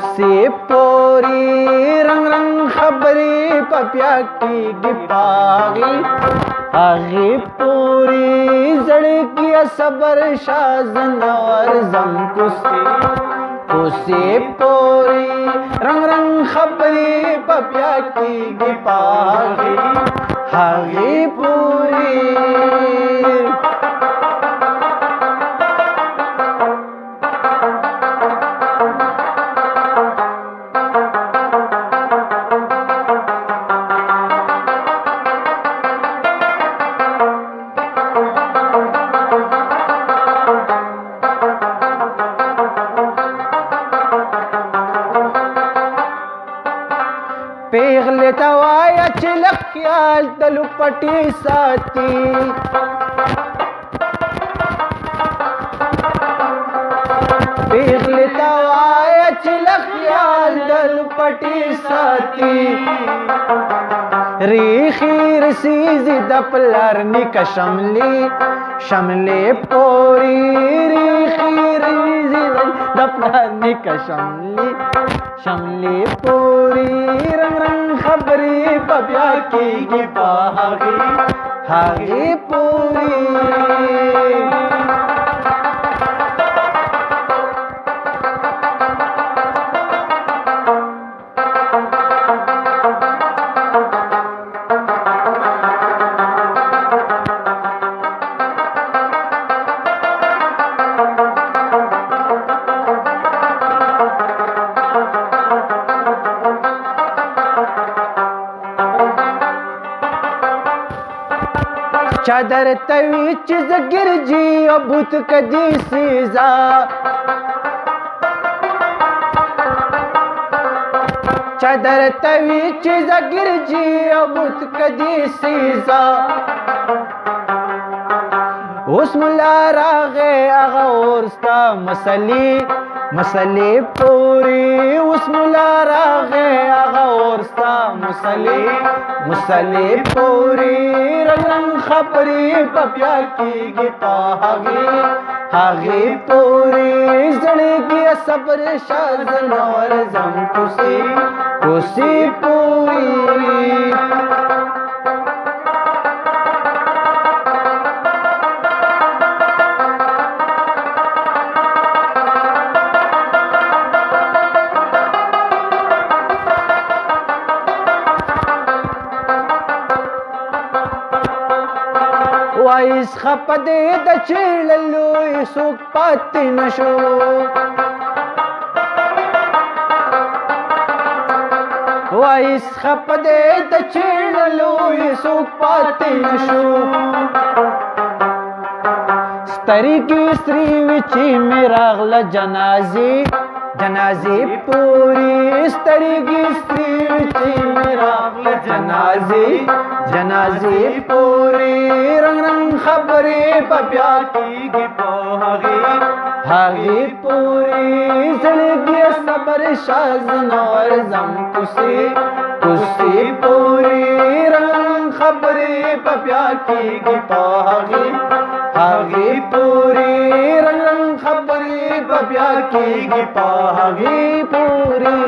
کوسی پوری رنگ رنگ خبری پپیا کی گپاغی آغی پوری زڑکی صبر شازنور زم کوسی پوری رنگ رنگ خبری پپیا کی گپاغی آغی پوری پیغلې ته وایه چې لږ خیال د لوپټې ساتي پیغلې ته وایه چې لږ خیال د لوپټې ساتي ریخي رسیزي د پلار نیکه شملې پورې ریخي رسیزي د پلار نیکه شملې پورې رنگ رنگ خبرې پپیا کېږي په هغې پورې چادر توی چې زګرجي او بوت کدي سيزا چادر توی چې زګرجي او بوت کدي سيزا اوس مولا راغې هغه ورستا مسلې پورې اوس مولا راغې هغه ورستا مسلې پورې رنگ رنگ خبرې پپیا کېږي په هغې پورې زړګي صبر شازنور زم کوسی پورې وایس خپدې د چیړلو څوک پاتې نشو وایس خپدې د چیړلو څوک پاتې نشو سترګې سری وچې مې راغله جنازې پورې سترګې سری وچې مې راغله جنازې پورې رنگ رنگ خبرې پپیا کېږي په هغې پورې زړګي صبر شازنور زم کوسی پورې رنگ رنگ خبرې پپیا کېږي په هغې پورې رنگ رنگ خبرې پپیا کېږي په هغې پورې